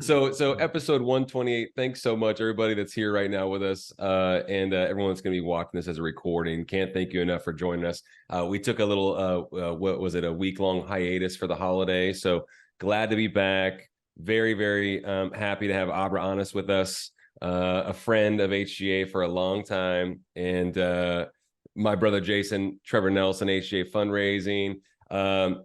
So episode 128. Thanks so much, everybody that's here right now with us, and everyone that's going to be watching this as a recording. Can't thank you enough for joining us. We took a little, what was it, a week-long hiatus for the holiday. So glad to be back. Very, very happy to have Abra Annes with us, a friend of HGA for a long time, and my brother Jason, Trevor Nelson, HGA Fundraising.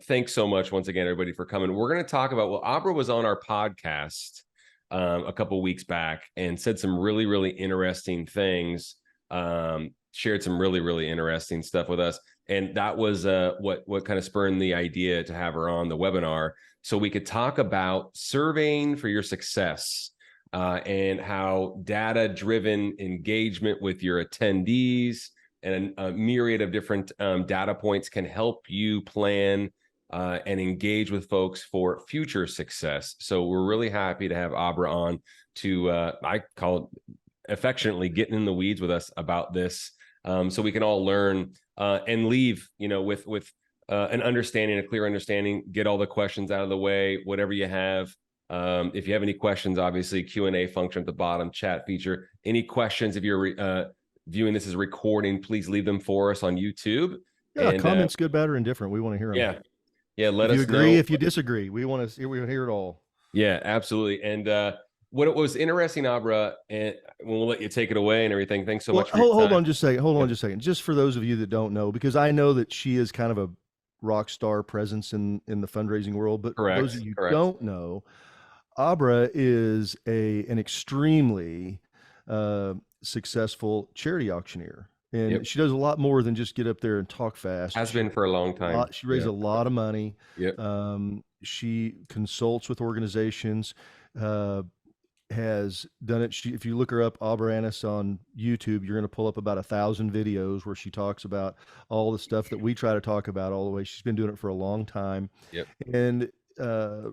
Thanks so much once again, everybody, for coming. We're going to talk about, well, Abra was on our podcast a couple weeks back and said some really, really interesting things, shared some really, really interesting stuff with us. And that was what kind of spurred the idea to have her on the webinar so we could talk about surveying for your success and how data-driven engagement with your attendees and a myriad of different data points can help you plan and engage with folks for future success. So we're really happy to have Abra on to, I call it affectionately, getting in the weeds with us about this, so we can all learn and leave, with an understanding, a clear understanding, get all the questions out of the way, whatever you have. If you have any questions, obviously Q&A function at the bottom, chat feature. Any questions, if you're viewing this as a recording, please leave them for us on YouTube. Yeah, and comments, good, bad, or indifferent. We want to hear them. Yeah. Let us know. If you agree, if you disagree, we want to hear it all. Yeah, absolutely. And what was interesting, Abra, and we'll let you take it away and everything. Thanks so much. Hold on just a second. Hold on just a second. Just for those of you that don't know, because I know that she is kind of a rock star presence in the fundraising world, but for those of you who don't know, Abra is an extremely successful charity auctioneer, and she does a lot more than just get up there and talk fast. Has been for a long time. She raised a lot of money. She consults with organizations, has done it. If you look her up, Abra Annes, on YouTube, you're going to pull up about 1,000 videos where she talks about all the stuff that we try to talk about all the way. She's been doing it for a long time. And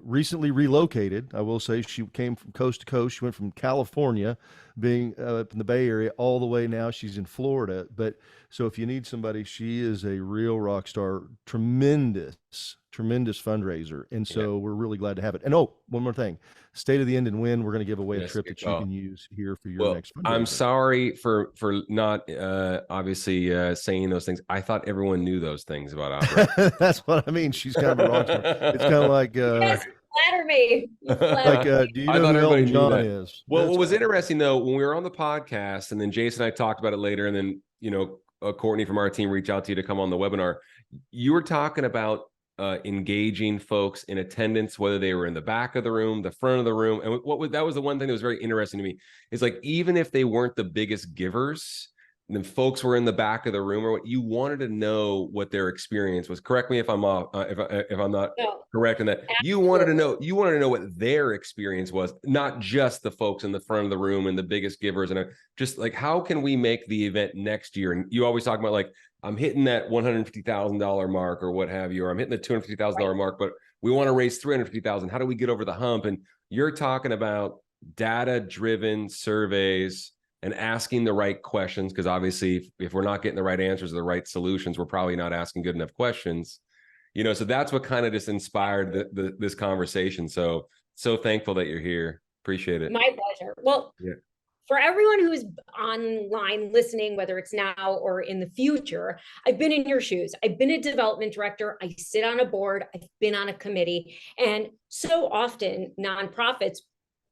recently relocated. I will say she came from coast to coast. She went from California, being up in the Bay Area, all the way now she's in Florida. But so if you need somebody, she is a real rock star, tremendous fundraiser. And so we're really glad to have it. And one more thing, State of the End and Win, we're going to give away a trip that you can use here for your next fundraiser. I'm sorry for not obviously saying those things. I thought everyone knew those things about Abra. That's what I mean. She's kind of a rock star. It's kind of like yes, flatter me. Do you know who Elton John is? Well, what was interesting though, when we were on the podcast, and then Jason and I talked about it later, and then Courtney from our team reached out to you to come on the webinar. You were talking about engaging folks in attendance, whether they were in the back of the room, the front of the room. And that was the one thing that was very interesting to me, is like, even if they weren't the biggest givers, and then folks were in the back of the room, or what, you wanted to know what their experience was. Correct me if I'm off, if I'm not correct in that. Absolutely. You wanted to know what their experience was, not just the folks in the front of the room and the biggest givers. And just like, how can we make the event next year? And you always talk about, like, I'm hitting that $150,000 mark or what have you, or I'm hitting the $250,000 mark, but we want to raise $350,000. How do we get over the hump? And you're talking about data-driven surveys and asking the right questions, because obviously if we're not getting the right answers or the right solutions, we're probably not asking good enough questions. So that's what kind of just inspired this conversation. So thankful that you're here. Appreciate it. My pleasure. Well, for everyone who's online listening, whether it's now or in the future, I've been in your shoes. I've been a development director. I sit on a board. I've been on a committee. And so often nonprofits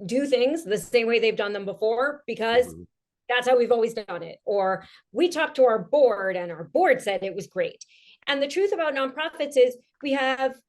do things the same way they've done them before, because that's how we've always done it. Or we talked to our board and our board said it was great. And the truth about nonprofits is we have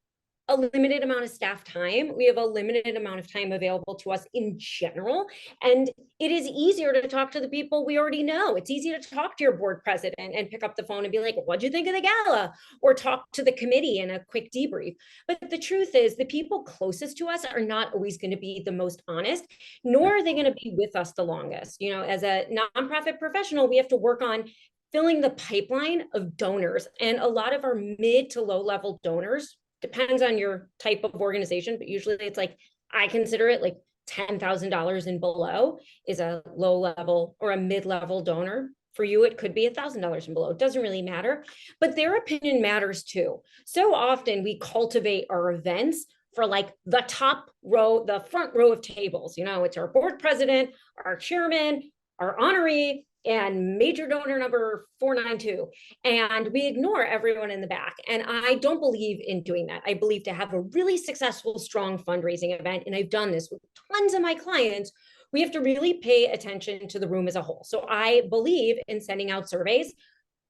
a limited amount of staff time. We have a limited amount of time available to us in general. And it is easier to talk to the people we already know. It's easy to talk to your board president and pick up the phone and be like, what'd you think of the gala? Or talk to the committee in a quick debrief. But the truth is, the people closest to us are not always going to be the most honest, nor are they going to be with us the longest. As a nonprofit professional, we have to work on filling the pipeline of donors. And a lot of our mid to low level donors, depends on your type of organization, but usually it's like, I consider it like $10,000 and below is a low level or a mid-level donor. For you, it could be $1,000 and below. It doesn't really matter, but their opinion matters too. So often we cultivate our events for like the top row, the front row of tables. You know, it's our board president, our chairman, our honoree, and major donor number 492. And we ignore everyone in the back. And I don't believe in doing that. I believe to have a really successful, strong fundraising event, and I've done this with tons of my clients, we have to really pay attention to the room as a whole. So I believe in sending out surveys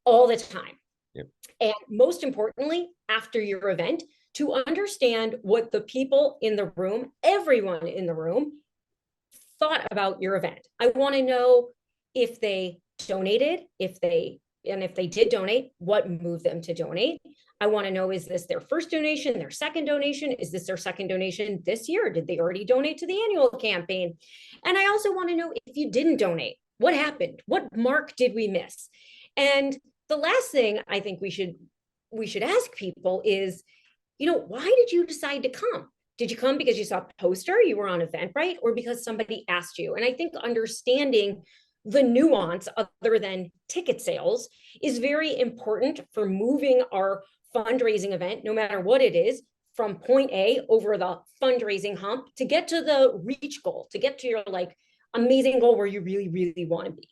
all the time. Yep. And most importantly, after your event, to understand what the people in the room, everyone in the room, thought about your event. I want to know if they donated, if they did donate, what moved them to donate. I want to know, is this their first donation, their second donation? Is this their second donation this year? Did they already donate to the annual campaign? And I also want to know, if you didn't donate, what happened? What mark did we miss? And the last thing I think we should ask people is, you know, why did you decide to come? Did you come because you saw a poster, you were on Eventbrite, or because somebody asked you? And I think understanding the nuance other than ticket sales is very important for moving our fundraising event, no matter what it is, from point A over the fundraising hump to get to the reach goal, to get to your like amazing goal where you really, really want to be.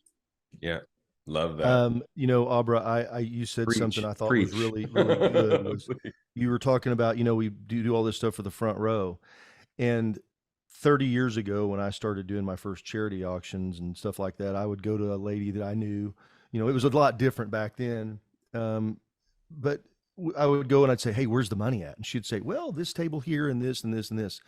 Yeah. Love that. You know, Abra, you said Preach, something I thought preach. was really, really good. Was you were talking about, you know, we do all this stuff for the front row. And 30 years ago, when I started doing my first charity auctions and stuff like that, I would go to a lady that I knew. You know, it was a lot different back then. But I would go and I'd say, hey, where's the money at? And she'd say, well, this table here and this and this and this.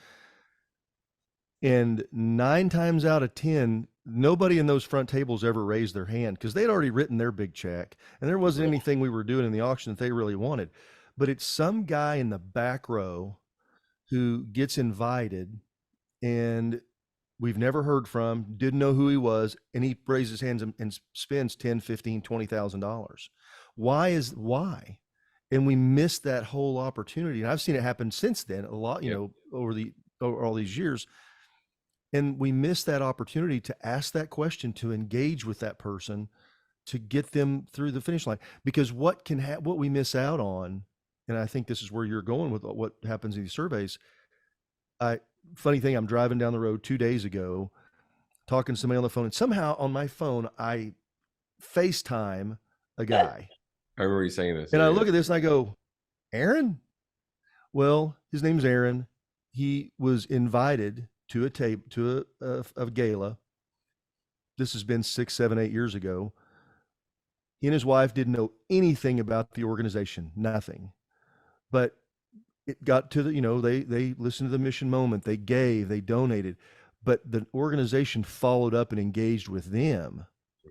And 9 times out of 10, nobody in those front tables ever raised their hand because they'd already written their big check and there wasn't anything we were doing in the auction that they really wanted. But it's some guy in the back row who gets invited and we've never heard from, didn't know who he was, and he raises his hands and spends $10, $15, $20,000. Why? And we missed that whole opportunity. And I've seen it happen since then a lot, you know, over all these years. And we missed that opportunity to ask that question, to engage with that person, to get them through the finish line. Because what we miss out on, and I think this is where you're going with what happens in these surveys. Funny thing, I'm driving down the road 2 days ago, talking to somebody on the phone, and somehow on my phone, I FaceTime a guy. I remember you saying this. And I look at this and I go, Aaron? Well, his name's Aaron. He was invited to a gala. This has been 6, 7, 8 years ago. He and his wife didn't know anything about the organization, nothing. But it got to the, you know, they listened to the mission moment, they gave, they donated, but the organization followed up and engaged with them.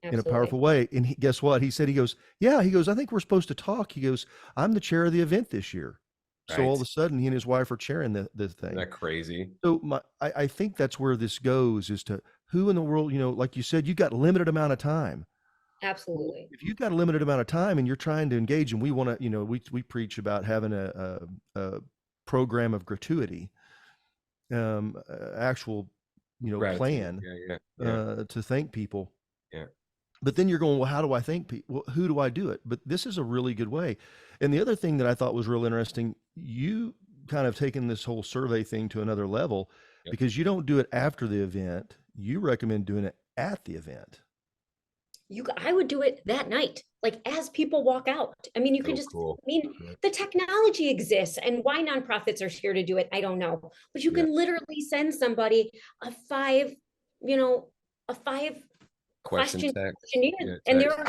Absolutely. In a powerful way. And guess what? He said, he goes, I think we're supposed to talk. He goes, I'm the chair of the event this year. Right. So all of a sudden he and his wife are chairing the thing. Isn't that crazy? So I think that's where this goes, is to who in the world, you know, like you said, you've got a limited amount of time. Absolutely. If you've got a limited amount of time and you're trying to engage, and we want to, you know, we preach about having a program of gratuity, actual, you know, gratitude plan to thank people. Yeah. But then you're going, well, how do I thank people? Well, who do I do it? But this is a really good way. And the other thing that I thought was real interesting, you kind of taken this whole survey thing to another level, because you don't do it after the event. You recommend doing it at the event. I would do it that night, like as people walk out. I mean, you could the technology exists, and why nonprofits are here to do it, I don't know. But you can literally send somebody a 5 question questionnaire, and there are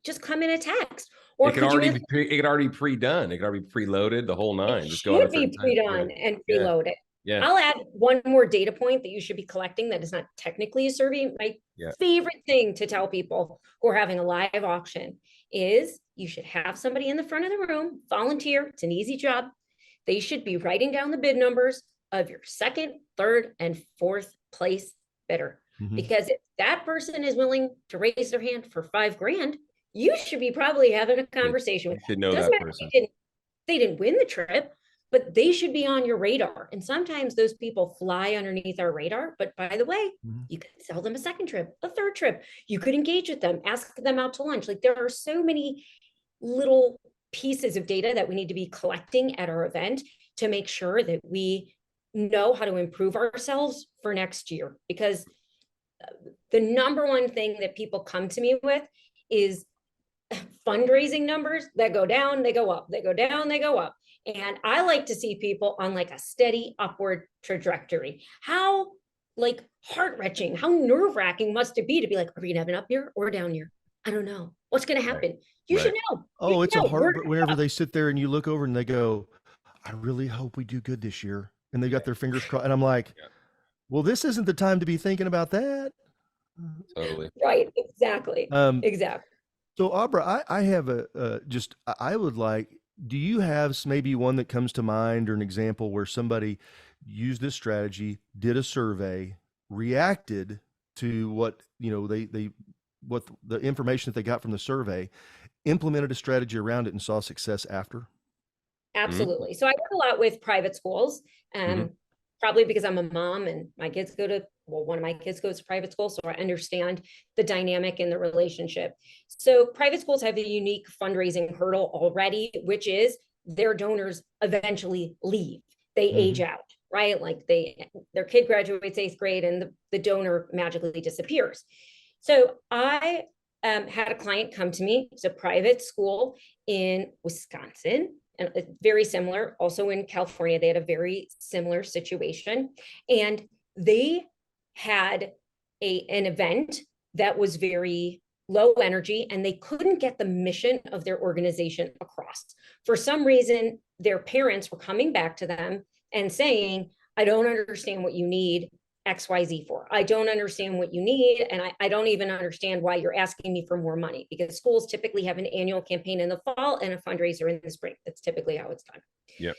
just come in a text. Or it could already be pre-done. It could already be preloaded, the whole 9. It should be pre-done and preloaded. Yeah. I'll add one more data point that you should be collecting that is not technically a survey. My favorite thing to tell people who are having a live auction is you should have somebody in the front of the room, volunteer. It's an easy job. They should be writing down the bid numbers of your 2nd, 3rd, and 4th place bidder. Mm-hmm. Because if that person is willing to raise their hand for $5,000, you should be probably having a conversation with them. You should know that person. They didn't win the trip, but they should be on your radar. And sometimes those people fly underneath our radar. But by the way, you could sell them a 2nd trip, a 3rd trip. You could engage with them, ask them out to lunch. Like, there are so many little pieces of data that we need to be collecting at our event to make sure that we know how to improve ourselves for next year. Because the number one thing that people come to me with is fundraising numbers that go down, they go up, they go down, they go up. And I like to see people on like a steady upward trajectory. How like heart-wrenching, how nerve-wracking must it be to be like, are we gonna have an up year or a down year? I don't know. What's gonna happen? Right. You should know. Oh, it's know. a heart, but whenever they sit there and you look over and they go, I really hope we do good this year. And they got their fingers crossed. And I'm like, well, this isn't the time to be thinking about that. Totally. Right. Exactly. Exactly. So Abra, I have I would like, do you have maybe one that comes to mind or an example where somebody used this strategy, did a survey, reacted to what, you know, what the information that they got from the survey, implemented a strategy around it and saw success after? Absolutely. So I work a lot with private schools, probably because I'm a mom and my kids one of my kids goes to private school. So I understand the dynamic in the relationship. So private schools have a unique fundraising hurdle already, which is their donors eventually leave. They age out, right? Like their kid graduates 8th grade and the donor magically disappears. So I had a client come to me. It's a private school in Wisconsin, and very similar. Also in California, they had a very similar situation. And they had an event that was very low energy, and they couldn't get the mission of their organization across. For some reason, their parents were coming back to them and saying, I don't understand what you need XYZ for. I don't understand what you need. And I don't even understand why you're asking me for more money, because schools typically have an annual campaign in the fall and a fundraiser in the spring. That's typically how it's done. Yep.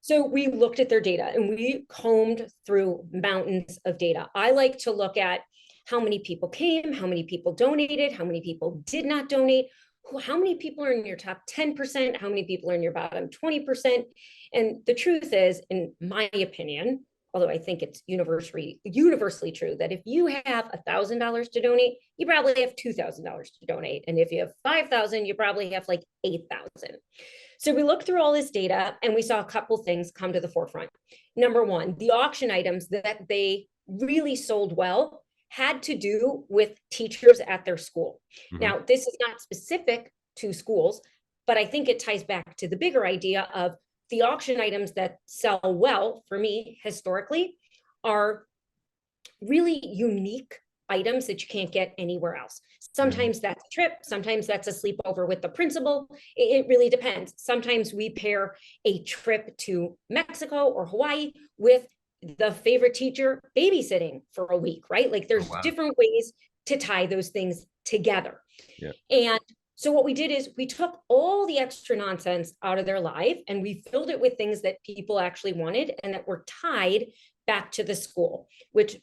So we looked at their data and we combed through mountains of data. I like to look at how many people came, how many people donated, how many people did not donate, how many people are in your top 10%, how many people are in your bottom 20%. And the truth is, in my opinion, although I think it's universally true, that if you have $1,000 to donate, you probably have $2,000 to donate. And if you have 5,000, you probably have like 8,000. So we looked through all this data and we saw a couple things come to the forefront. Number one, the auction items that they really sold well had to do with teachers at their school. Now, this is not specific to schools, but I think it ties back to the bigger idea of the auction items that sell well for me historically are really unique items that you can't get anywhere else. Sometimes that's a trip, sometimes that's a sleepover with the principal. It really depends. Sometimes we pair a trip to Mexico or Hawaii with the favorite teacher babysitting for a week, right? Like there's different ways to tie those things together. Yeah. And so what we did is we took all the extra nonsense out of their life and we filled it with things that people actually wanted and that were tied back to the school, which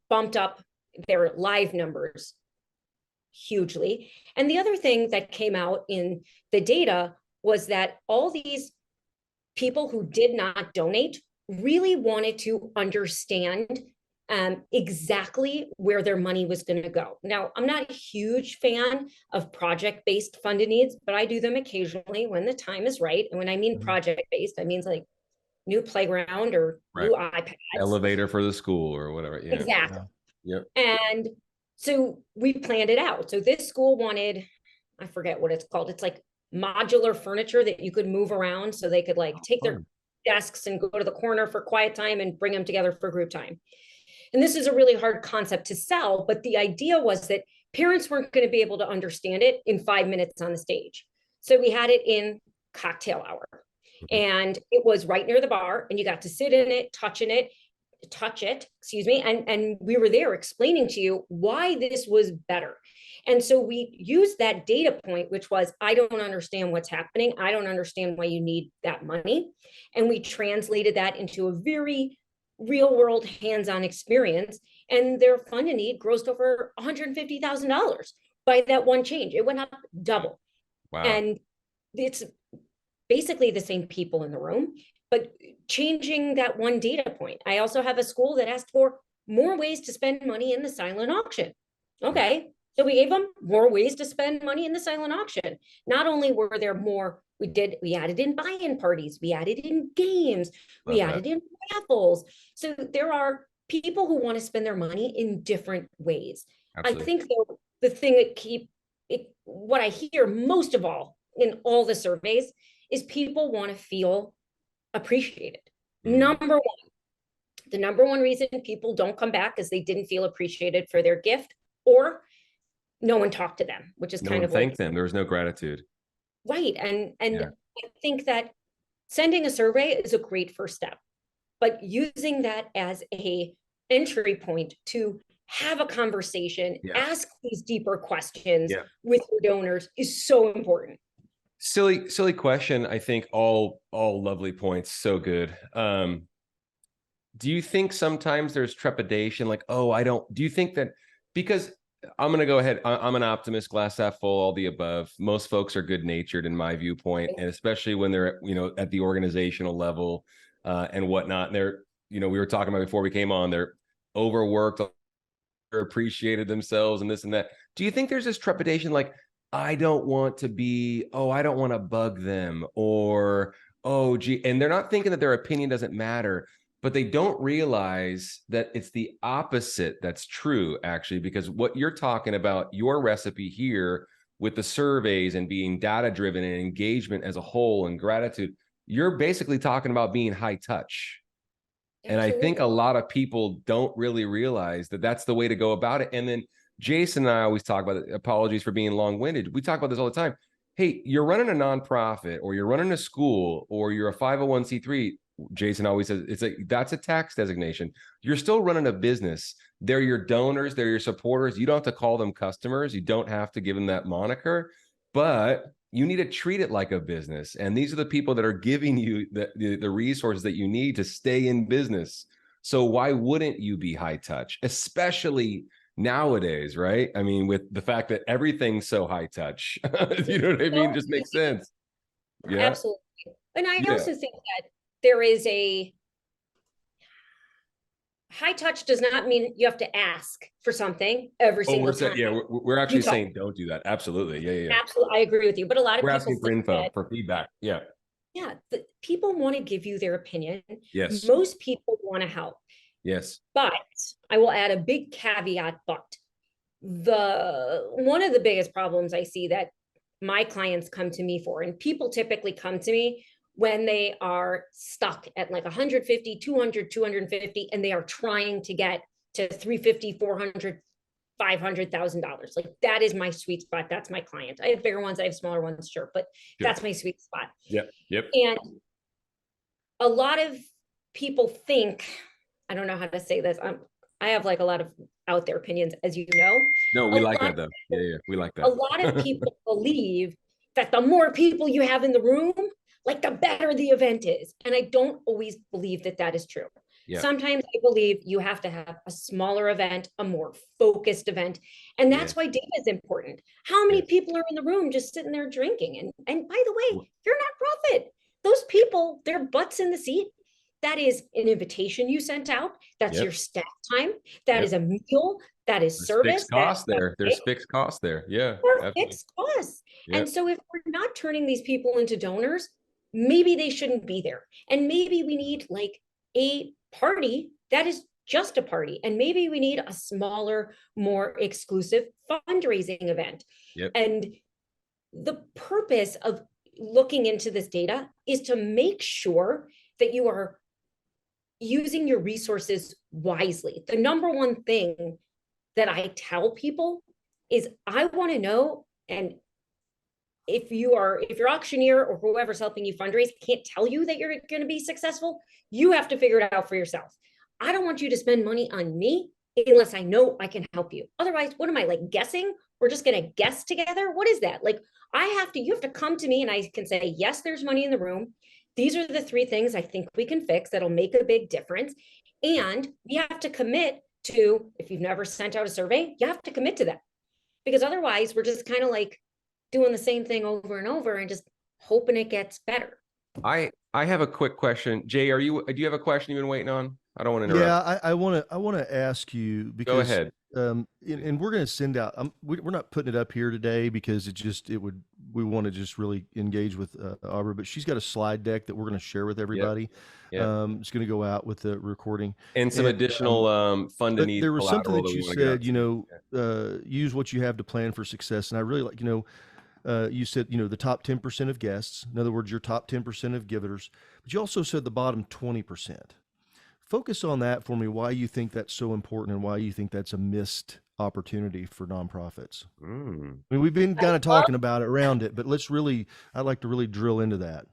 bumped up their live numbers hugely. And the other thing that came out in the data was that all these people who did not donate really wanted to understand exactly where their money was going to go. Now, I'm not a huge fan of project-based funded needs, but I do them occasionally when the time is right. And when I mean project-based, I mean like new playground or new iPads. Elevator for the school or whatever. Yeah. Exactly. Yep. And so we planned it out. So this school wanted, I forget what it's called. It's like modular furniture that you could move around so they could like take their desks and go to the corner for quiet time and bring them together for group time. And this is a really hard concept to sell, but the idea was that parents weren't going to be able to understand it in 5 minutes on the stage. So we had it in cocktail hour and it was right near the bar and you got to sit in it, touch it, and we were there explaining to you why this was better. And so we used that data point, which was, I don't understand what's happening. I don't understand why you need that money. And we translated that into a very real world hands-on experience. And their funded need grossed over $150,000 by that one change. It went up double. Wow. And it's basically the same people in the room, but changing that one data point. I also have a school that asked for more ways to spend money in the silent auction. Okay, so we gave them more ways to spend money in the silent auction. Not only were there more We added in buy-in parties, we added in games, we Love that. added in raffles. So there are people who want to spend their money in different ways. Absolutely. I think though, the thing that what I hear most of all in all the surveys is people want to feel appreciated. The number one reason people don't come back is they didn't feel appreciated for their gift, or no one talked to them, which is No kind one of like, thanked them. There was no gratitude. right. And Yeah. I think that sending a survey is a great first step, but using that as a entry point to have a conversation, Yeah. ask these deeper questions Yeah. with your donors is so important. Silly question. I think all lovely points. So good. Do you think sometimes there's trepidation, like, oh, do you think that, because I'm going to go ahead, I'm an optimist, glass half full, all the above. Most folks are good natured in my viewpoint, and especially when they're, at the organizational level and whatnot. And they're, we were talking about before we came on, they're overworked, appreciated themselves and this and that. Do you think there's this trepidation, like, I don't want to bug them, or, oh, gee, and they're not thinking that their opinion doesn't matter, but they don't realize that it's the opposite that's true, actually, because what you're talking about, your recipe here with the surveys and being data driven and engagement as a whole and gratitude, you're basically talking about being high touch. And I think a lot of people don't really realize that that's the way to go about it. And then Jason and I always talk about it. Apologies for being long-winded. We talk about this all the time. Hey, you're running a nonprofit, or you're running a school, or you're a 501c3. Jason always says that's a tax designation. You're still running a business. They're your donors. They're your supporters. You don't have to call them customers. You don't have to give them that moniker, but you need to treat it like a business. And these are the people that are giving you the resources that you need to stay in business. So why wouldn't you be high touch, especially nowadays, right? I mean, with the fact that everything's so high touch, you know what I mean? It just makes sense. Yeah. Absolutely. And I also think that there is a high touch does not mean you have to ask for something every single time. Yeah, we're actually saying don't do that. Absolutely. Yeah. Absolutely. I agree with you. But a lot of we're people asking for info, for feedback. Yeah. Yeah. People want to give you their opinion. Yes. Most people want to help. Yes. But I will add a big caveat, but one of the biggest problems I see that my clients come to me for, and people typically come to me when they are stuck at like 150, 200, 250, and they are trying to get to 350, 400, $500,000. Like that is my sweet spot. That's my client. I have bigger ones, I have smaller ones, sure, but that's my sweet spot. Yep. And a lot of people think, I don't know how to say this. I have like a lot of out there opinions, as you know. No, we like that though. Yeah, we like that. A lot of people believe that the more people you have in the room, like the better the event is. And I don't always believe that that is true. Yeah. Sometimes I believe you have to have a smaller event, a more focused event. And that's why data is important. How many people are in the room just sitting there drinking? And by the way, you're not profit. Those people, their butts in the seat. That is an invitation you sent out. That's your staff time. That is a meal. That is service. Fixed costs there. There's fixed costs there. Yeah. Fixed costs. And so if we're not turning these people into donors, maybe they shouldn't be there. And maybe we need like a party that is just a party. And maybe we need a smaller, more exclusive fundraising event. And the purpose of looking into this data is to make sure that you are using your resources wisely. The number one thing that I tell people is I want to know, and if your auctioneer or whoever's helping you fundraise can't tell you that you're going to be successful, you have to figure it out for yourself. I don't want you to spend money on me unless I know I can help you. Otherwise, what am I, like, guessing? We're just going to guess together? What is that? Like, you have to come to me and I can say, yes, there's money in the room. These are the 3 things I think we can fix that'll make a big difference. And we have to commit to, if you've never sent out a survey, you have to commit to that. Because otherwise we're just kind of like doing the same thing over and over and just hoping it gets better. I have a quick question. Jay, do you have a question you've been waiting on? I don't want to interrupt. Yeah, I want to ask you, because go ahead. And we're going to send out, we're not putting it up here today because it would we want to just really engage with Abra, but she's got a slide deck that we're going to share with everybody. It's going to go out with the recording and some additional fund and need there was something collateral that you said, use what you have to plan for success. And I really like, you said, the top 10% of guests, in other words, your top 10% of givers, but you also said the bottom 20%. Focus on that for me, why you think that's so important and why you think that's a missed opportunity for nonprofits. I mean, we've been kind of talking about it around it, but I'd like to really drill into that.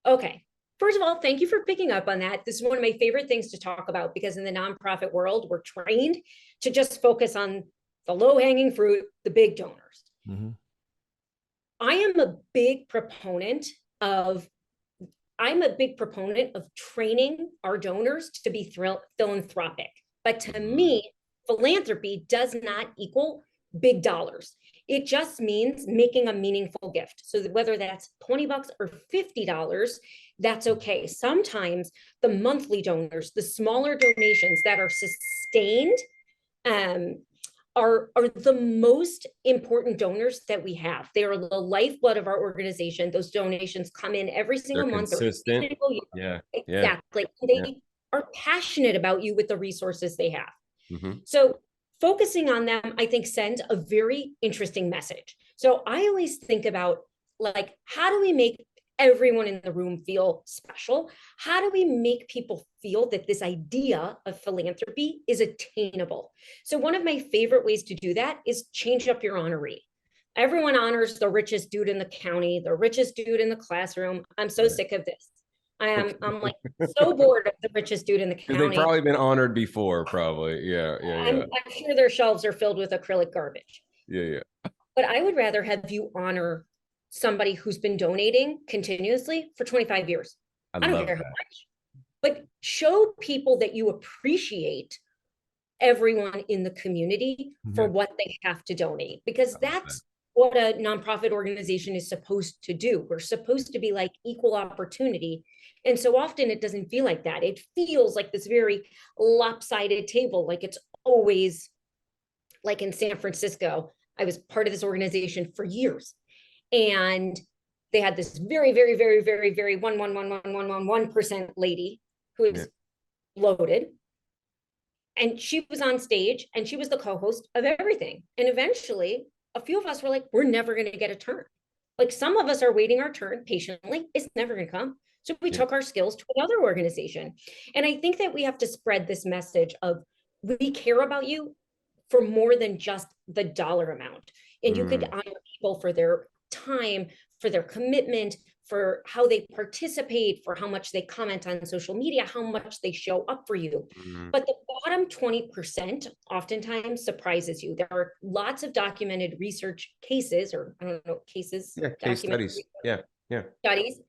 Okay. First of all, thank you for picking up on that. This is one of my favorite things to talk about, because in the nonprofit world, we're trained to just focus on the low-hanging fruit, the big donors. Mm-hmm. I am a big proponent of training our donors to be philanthropic. But to me, philanthropy does not equal big dollars. It just means making a meaningful gift. So that whether that's $20 or $50, that's okay. Sometimes the monthly donors, the smaller donations that are sustained, are the most important donors that we have. They are the lifeblood of our organization. Those donations come in every single month. Consistent. Yeah, exactly. They are passionate about you with the resources they have. So focusing on them, I think, sends a very interesting message. So I always think about, like, how do we make everyone in the room feel special? How do we make people feel that this idea of philanthropy is attainable? So one of my favorite ways to do that is change up your honoree. Everyone honors the richest dude in the county, the richest dude in the classroom. I'm so sick of this. I'm like so bored of the richest dude in the county. They've probably been honored before, probably. I'm sure their shelves are filled with acrylic garbage. But I would rather have you honor somebody who's been donating continuously for 25 years. I don't care how much, but show people that you appreciate everyone in the community for what they have to donate, because that's what a nonprofit organization is supposed to do. We're supposed to be like equal opportunity. And so often it doesn't feel like that. It feels like this very lopsided table, like it's always like in San Francisco. I was part of this organization for years. And they had this very, very, very, very, very 1% lady who is loaded. And she was on stage and she was the co-host of everything. And eventually a few of us were like, we're never going to get a turn. Like, some of us are waiting our turn patiently. It's never going to come. So we took our skills to another organization. And I think that we have to spread this message of, we care about you for more than just the dollar amount. And you could honor people for their time, for their commitment, for how they participate, for how much they comment on social media, how much they show up for you. But the bottom 20% oftentimes surprises you. There are lots of documented research cases, or I don't know, cases, case studies, studies,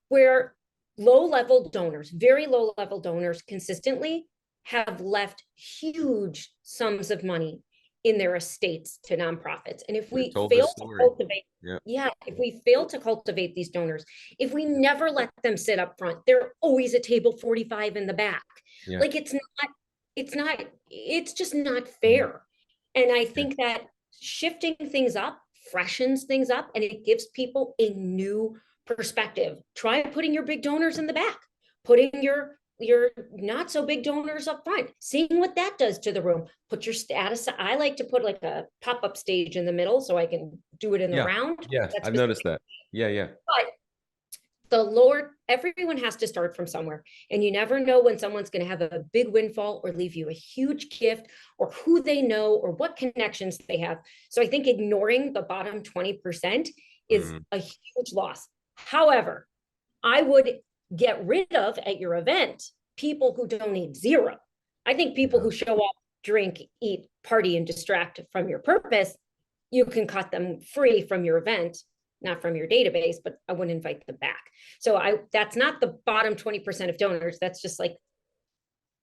where low-level donors, very low-level donors consistently have left huge sums of money in their estates to nonprofits. And if we fail to cultivate, if we fail to cultivate these donors, if we never let them sit up front, they're always at table 45 in the back. Like, it's just not fair. And I think that shifting things up freshens things up, and it gives people a new perspective. Try putting your big donors in the back, putting your not so big donors up front, seeing what that does to the room. Put your status. I like to put like a pop-up stage in the middle so I can do it in the round. I've noticed that. But the lower, everyone has to start from somewhere, and you never know when someone's going to have a big windfall or leave you a huge gift, or who they know, or what connections they have. So I think ignoring the bottom 20% is a huge loss. However, I would get rid of at your event people who donate zero. I think people who show up, drink, eat, party, and distract from your purpose, you can cut them free from your event, not from your database, but I wouldn't invite them back. So that's not the bottom 20% of donors. That's just like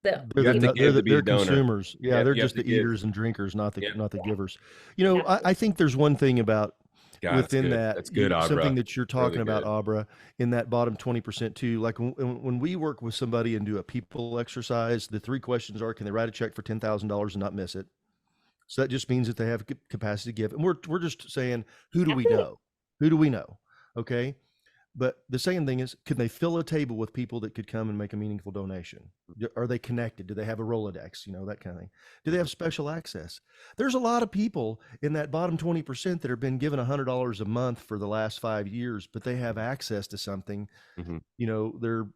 they're consumers. They're just the eaters and drinkers, not the givers. I think there's one thing about within that's good, something that you're talking about, Abra, in that bottom 20% too. Like when we work with somebody and do a people exercise, the 3 questions are: can they write a check for $10,000 and not miss it? So that just means that they have capacity to give. And we're just saying, who do we know? Who do we know? Okay. But the second thing is, could they fill a table with people that could come and make a meaningful donation? Are they connected? Do they have a Rolodex? You know, that kind of thing. Do they have special access? There's a lot of people in that bottom 20% that have been given $100 a month for the last 5 years, but they have access to something. You know, their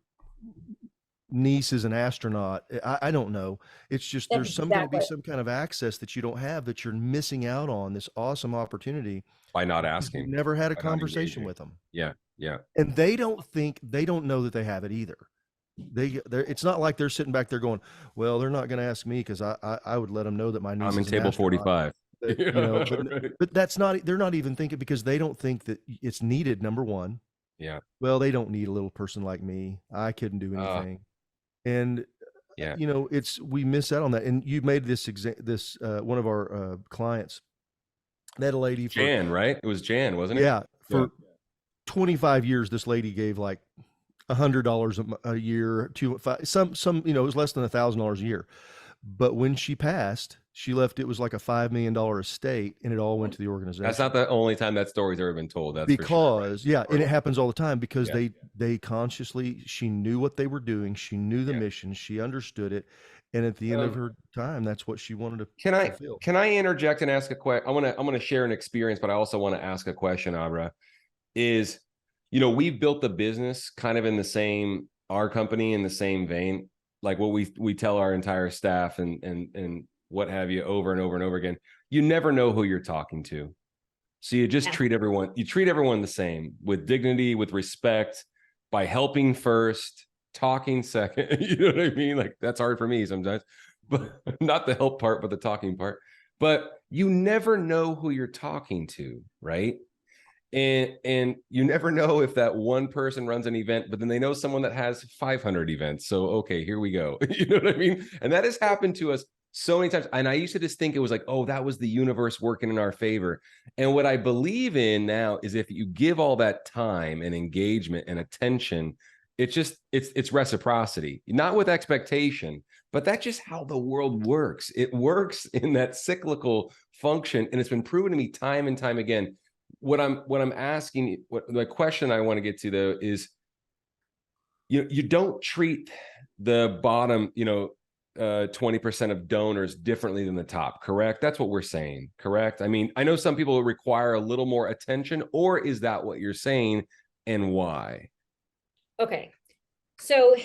niece is an astronaut. I don't know. It's just, there's some going to be some kind of access that you don't have, that you're missing out on this awesome opportunity by not asking. You never had a conversation with them. Yeah. Yeah. And they don't know that they have it either. It's not like they're sitting back there going, well, they're not going to ask me because I would let them know that my niece I'm in is table 45. But, you know, but that's not, they're not even thinking, because they don't think that it's needed. Number one. Yeah. Well, they don't need a little person like me. I couldn't do anything. And yeah, you know, we miss out on that. And you made this one of our clients, that a lady for Jan, right? It was Jan, wasn't it? Yeah. For 25 years, this lady gave like $100 a year to some, you know, it was less than $1,000 a year. But when she passed, she left, it was like a $5 million estate, and it all went to the organization. That's not the only time that story's ever been told. That's because, yeah, and it happens all the time, because they consciously, she knew what they were doing. She knew the mission. She understood it. And at the end of her time, that's what she wanted to fulfill. Can I interject and ask a question? I'm gonna share an experience, but I also want to ask a question, Abra. Is, you know, we've built the business kind of in the same, our company in the same vein, like what we tell our entire staff and what have you over and over and over again. You never know who you're talking to. So you just treat everyone the same, with dignity, with respect, by helping first, talking second. You know what I mean? Like, that's hard for me sometimes, but not the help part, but the talking part. But you never know who you're talking to, right? And you never know if that one person runs an event, but then they know someone that has 500 events. So, okay, here we go. You know what I mean? And that has happened to us so many times. And I used to just think it was like, oh, that was the universe working in our favor. And what I believe in now is, if you give all that time and engagement and attention, it's reciprocity, not with expectation, but that's just how the world works. It works in that cyclical function. And it's been proven to me time and time again. What I'm asking, what the question I want to get to though is, you don't treat the bottom, 20% of donors differently than the top, correct? That's what we're saying, correct? I mean, I know some people require a little more attention, or is that what you're saying, and why? Okay, so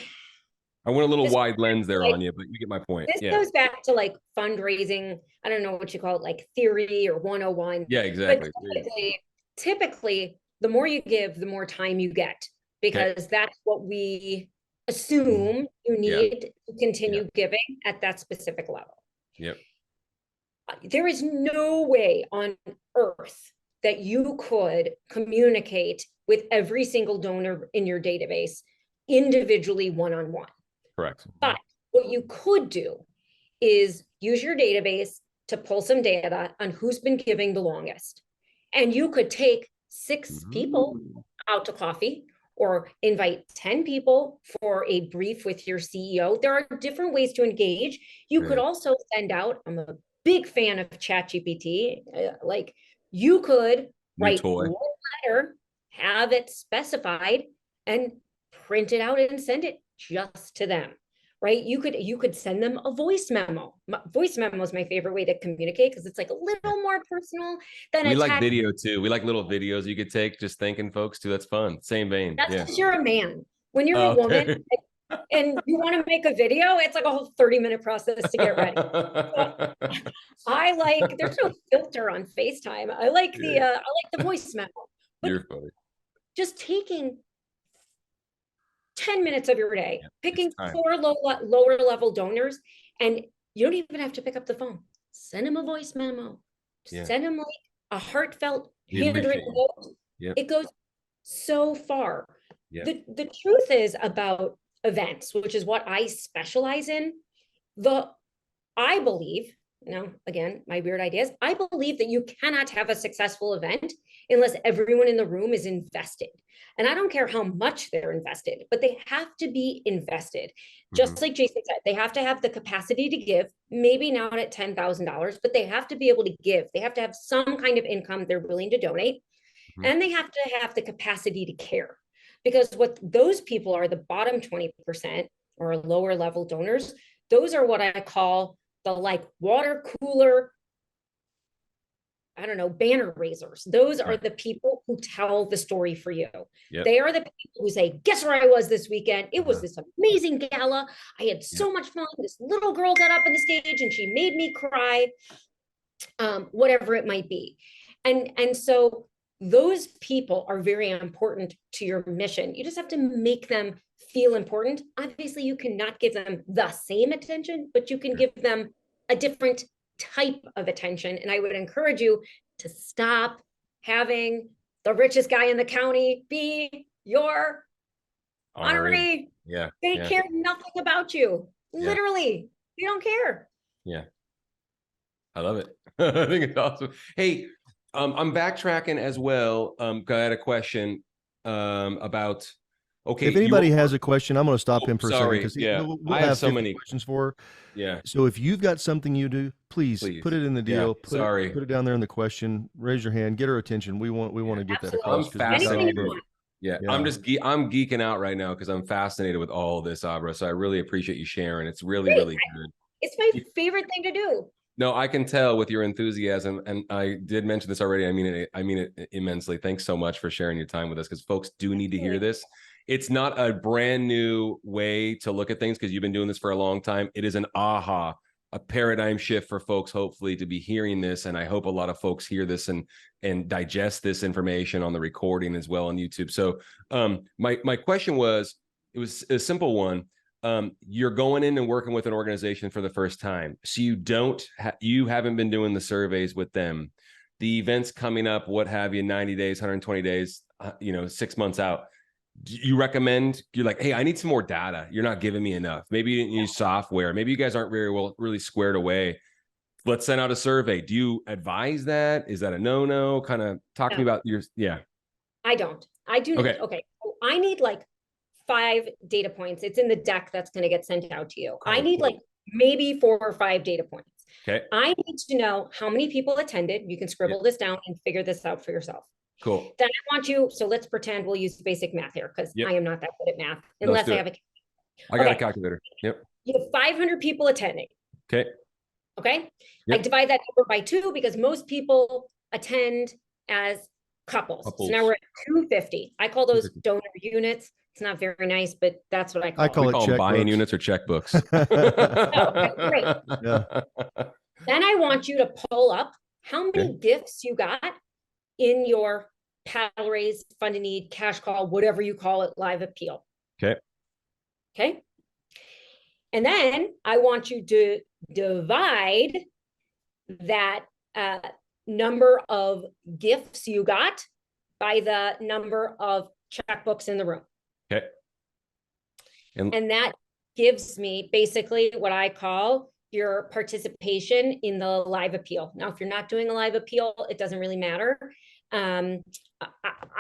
I went a little wide lens there on you, but you get my point. This goes back to like fundraising. I don't know what you call it, like theory or 101. Yeah, exactly. But typically, the more you give, the more time you get, because that's what we assume you need to continue giving at that specific level. Yep. There is no way on earth that you could communicate with every single donor in your database individually, one-on-one. Correct. But what you could do is use your database to pull some data on who's been giving the longest. And you could take 6 people out to coffee, or invite 10 people for a brief with your CEO. There are different ways to engage. You could also send out, I'm a big fan of ChatGPT, like you could write one letter, have it specified, and print it out and send it just to them, right? You could send them a voice memo. Voice memo is my favorite way to communicate, because it's like a little more personal than we like video too. We like little videos you could take, just thanking folks too. That's fun. Same vein. That's because you're a man. When you're a woman and you want to make a video, it's like a whole 30-minute process to get ready. So there's no filter on FaceTime. I like the voice memo. But you're funny. Just taking 10 minutes of your day, picking 4 lower level donors, and you don't even have to pick up the phone. Send them a voice memo. Send them like a heartfelt handwritten note. It goes so far. The truth is, about events, which is what I specialize in, I believe, again, my weird ideas, I believe that you cannot have a successful event unless everyone in the room is invested. And I don't care how much they're invested, but they have to be invested. Just like Jason said, they have to have the capacity to give, maybe not at $10,000, but they have to be able to give. They have to have some kind of income they're willing to donate. and they have to have the capacity to care, because what those people are, the bottom 20% or lower level donors, those are what I call the like water cooler, I don't know, banner raisers. Those are the people who tell the story for you. They are the people who say, guess where I was this weekend? It was this amazing gala. I had so much fun. This little girl got up on the stage and she made me cry, whatever it might be. And so those people are very important to your mission. You just have to make them feel important. Obviously, you cannot give them the same attention, but you can give them a different type of attention. And I would encourage you to stop having the richest guy in the county be your honoree. They care nothing about you. Literally, they don't care. I love it. I think it's awesome. Hey, I'm backtracking as well. I had a question about. Okay, if anybody has a question, I'm going to stop him for a second, because we'll I have so many questions for her. So if you've got something you do, please put it in the deal. Put it down there in the question. Raise your hand. Get her attention. We want to get that across. I'm fascinated. I'm geeking out right now because I'm fascinated with all of this, Abra. So I really appreciate you sharing. It's really good. It's my favorite thing to do. No, I can tell with your enthusiasm, and I did mention this already. I mean it immensely. Thanks so much for sharing your time with us, because folks do need to hear this. It's not a brand new way to look at things, because you've been doing this for a long time. It is a paradigm shift for folks, hopefully, to be hearing this. And I hope a lot of folks hear this and digest this information on the recording as well on YouTube. So my question was, it was a simple one. You're going in and working with an organization for the first time. So you haven't been doing the surveys with them. The events coming up, what have you, 90 days, 120 days, 6 months out. Do you recommend, you're like, hey, I need some more data. You're not giving me enough. Maybe you didn't use software. Maybe you guys aren't really squared away. Let's send out a survey. Do you advise that? Is that a no? Kind of talk to me about your, I don't. I do. Okay. I need like 5 data points. It's in the deck that's going to get sent out to you. I need like maybe 4 or 5 data points. Okay. I need to know how many people attended. You can scribble this down and figure this out for yourself. Cool. Then I want you, so let's pretend we'll use basic math here, because I am not that good at math unless I have I got a calculator. Yep. You have 500 people attending. Okay. Okay. Yep. I divide that number by 2 because most people attend as couples. So now we're at 250. I call those donor units. It's not very nice, but that's what I call it. Them buying units or checkbooks. Okay, great. Then I want you to pull up how many gifts you got in your paddle raise, fund a need, cash call, whatever you call it, live appeal. Okay. And then I want you to divide that number of gifts you got by the number of checkbooks in the room. Okay. And that gives me basically what I call your participation in the live appeal. Now, if you're not doing a live appeal, it doesn't really matter. I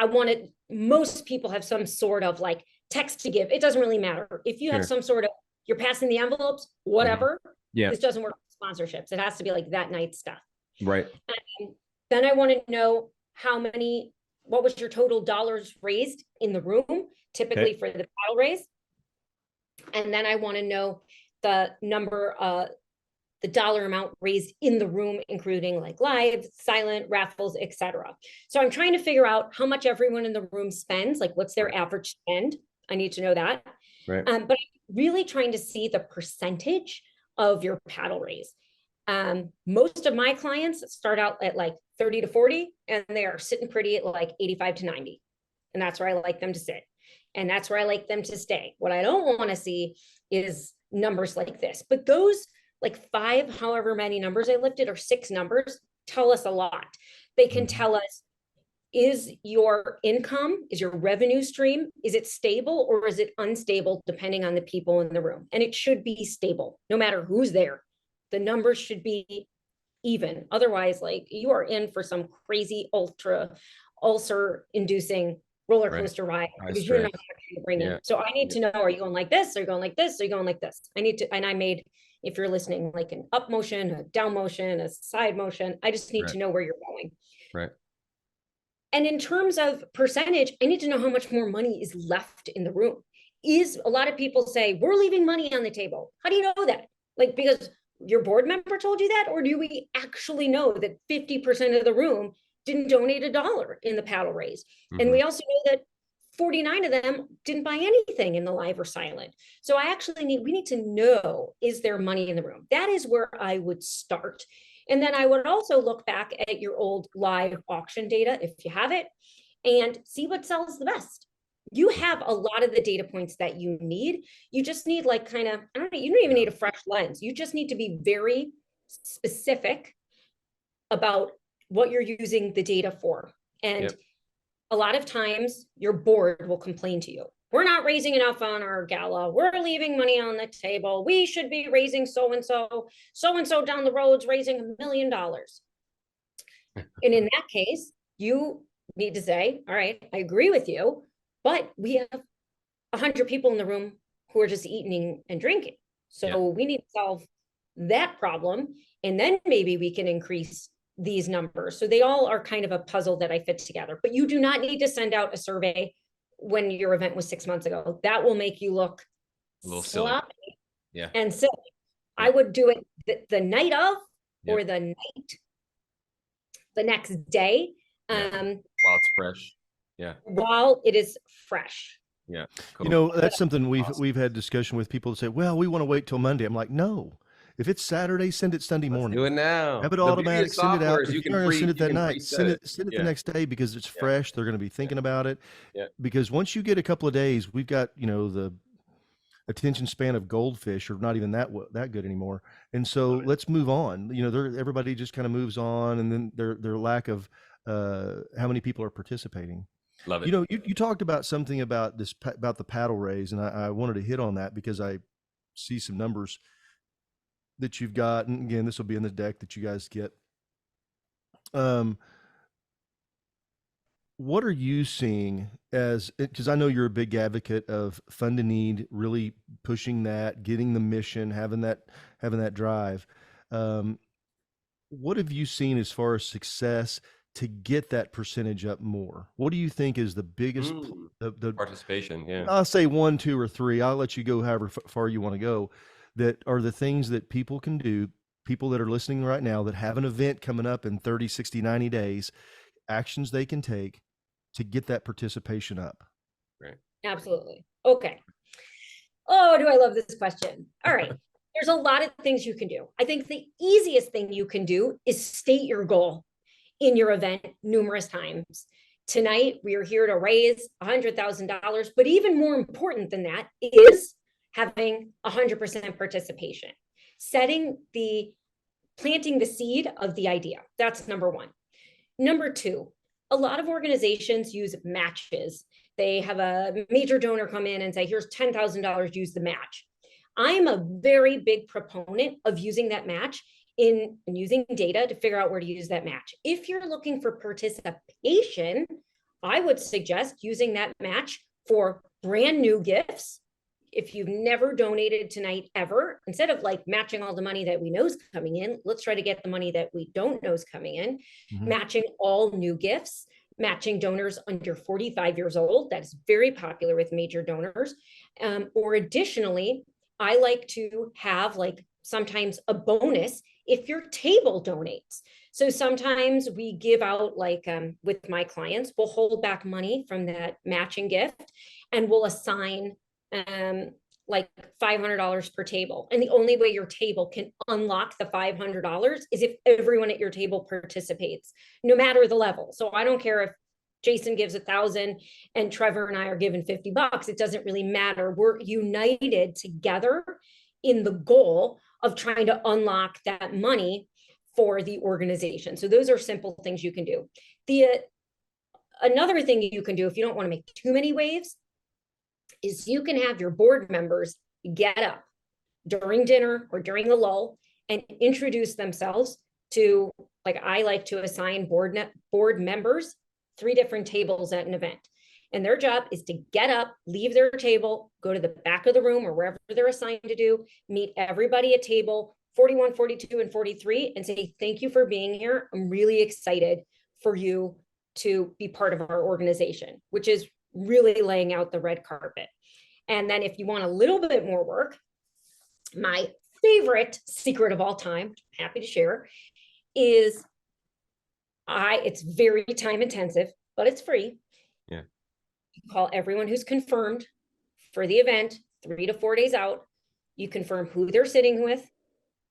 want it, most people have some sort of like text to give. It doesn't really matter. If you have some sort of, you're passing the envelopes, whatever. This doesn't work with sponsorships. It has to be like that night stuff. Right. Then I want to know what was your total dollars raised in the room, typically for the paddle raise. And then I want to know the number, the dollar amount raised in the room, including like live, silent, raffles, etc. So I'm trying to figure out how much everyone in the room spends, like what's their average spend. I need to know that. Right. But I'm really trying to see the percentage of your paddle raise. Most of my clients start out at like 30 to 40, and they are sitting pretty at like 85 to 90. And that's where I like them to sit. And that's where I like them to stay. What I don't want to see is numbers like this, but those like 5, however many numbers I lifted, or 6 numbers, tell us a lot. They can tell us, is your income, is your revenue stream, is it stable or is it unstable, depending on the people in the room? And it should be stable, no matter who's there. The numbers should be even. Otherwise, like, you are in for some crazy ulcer inducing roller coaster ride, because you're not going to bring in. So I need to know, are you going like this? Are you going like this? Are you going like this? I need to, and I made, if you're listening, like an up motion, a down motion, a side motion. I just need to know where you're going. Right. And in terms of percentage, I need to know how much more money is left in the room. A lot of people say, we're leaving money on the table. How do you know that? Like, because your board member told you that? Or do we actually know that 50% of the room didn't donate $1 in the paddle raise? Mm-hmm. And we also know that 49 of them didn't buy anything in the live or silent. So we need to know, is there money in the room? That is where I would start. And then I would also look back at your old live auction data, if you have it, and see what sells the best. You have a lot of the data points that you need. You just need you don't even need a fresh lens. You just need to be very specific about what you're using the data for. And a lot of times your board will complain to you. We're not raising enough on our gala. We're leaving money on the table. We should be raising so-and-so down the road's raising $1 million. And in that case, you need to say, all right, I agree with you, but we have 100 people in the room who are just eating and drinking. So we need to solve that problem. And then maybe we can increase these numbers. So they all are kind of a puzzle that I fit together, but you do not need to send out a survey when your event was 6 months ago. That will make you look a little sloppy silly. and silly. I would do it the night of or the next day. While it's fresh. While it is fresh. Yeah. Cool. You know, that's something we've had discussion with people that say, well, we want to wait till Monday. I'm like, no. If it's Saturday, send it Sunday morning. Do it now. Have it automatic. Send it out. If you're going to send it that night, send it the next day because it's fresh. They're going to be thinking about it. Because once you get a couple of days, we've got, the attention span of goldfish are not even that good anymore. And so let's move on. Everybody just kind of moves on, and then their lack of how many people are participating. Love it. You talked about something about the paddle raise, and I wanted to hit on that because I see some numbers that you've got, and again, this will be in the deck that you guys get. What are you seeing because I know you're a big advocate of fund a need, really pushing that, getting the mission, having that drive. What have you seen as far as success to get that percentage up more? What do you think is the biggest the participation? Yeah, I'll say 1, 2, or 3. I'll let you go however far you want to go. That are the things that people can do, people that are listening right now that have an event coming up in 30, 60, 90 days, actions they can take to get that participation up. Right. Absolutely. Okay. Oh, do I love this question. All right. There's a lot of things you can do. I think the easiest thing you can do is state your goal in your event numerous times. Tonight, we are here to raise $100,000, but even more important than that is having 100% participation, planting the seed of the idea. That's number one. Number two, a lot of organizations use matches. They have a major donor come in and say, here's $10,000, use the match. I'm a very big proponent of using that match in using data to figure out where to use that match. If you're looking for participation, I would suggest using that match for brand new gifts. If you've never donated tonight ever, instead of matching all the money that we know is coming in, let's try to get the money that we don't know is coming in, matching all new gifts, matching donors under 45 years old. That's very popular with major donors. Or additionally, I like to have sometimes a bonus if your table donates. So sometimes we give out with my clients, we'll hold back money from that matching gift and we'll assign $500 per table. And the only way your table can unlock the $500 is if everyone at your table participates, no matter the level. So I don't care if Jason gives 1,000 and Trevor and I are given $50. It doesn't really matter. We're united together in the goal of trying to unlock that money for the organization. So those are simple things you can do. Another thing you can do if you don't want to make too many waves is you can have your board members get up during dinner or during the lull and introduce themselves to, I like to assign board members 3 different tables at an event. And their job is to get up, leave their table, go to the back of the room or wherever they're assigned to do, meet everybody at table 41, 42, and 43 and say, thank you for being here. I'm really excited for you to be part of our organization, which is really laying out the red carpet. And then if you want a little bit more work, my favorite secret of all time, happy to share, is it's very time intensive, but it's free. Yeah. You call everyone who's confirmed for the event 3 to 4 days out. You confirm who they're sitting with,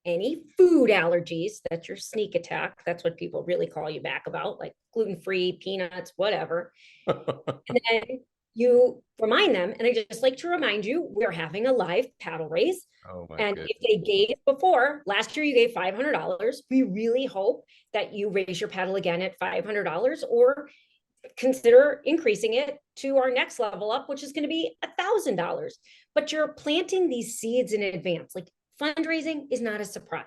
any food allergies, that's your sneak attack. That's what people really call you back about, like gluten-free, peanuts, whatever. And then you remind them, and I just like to remind you, we're having a live paddle raise. Oh my and goodness. If they gave before, last year you gave $500, we really hope that you raise your paddle again at $500 or consider increasing it to our next level up, which is going to be $1,000. But you're planting these seeds in advance. Like, fundraising is not a surprise.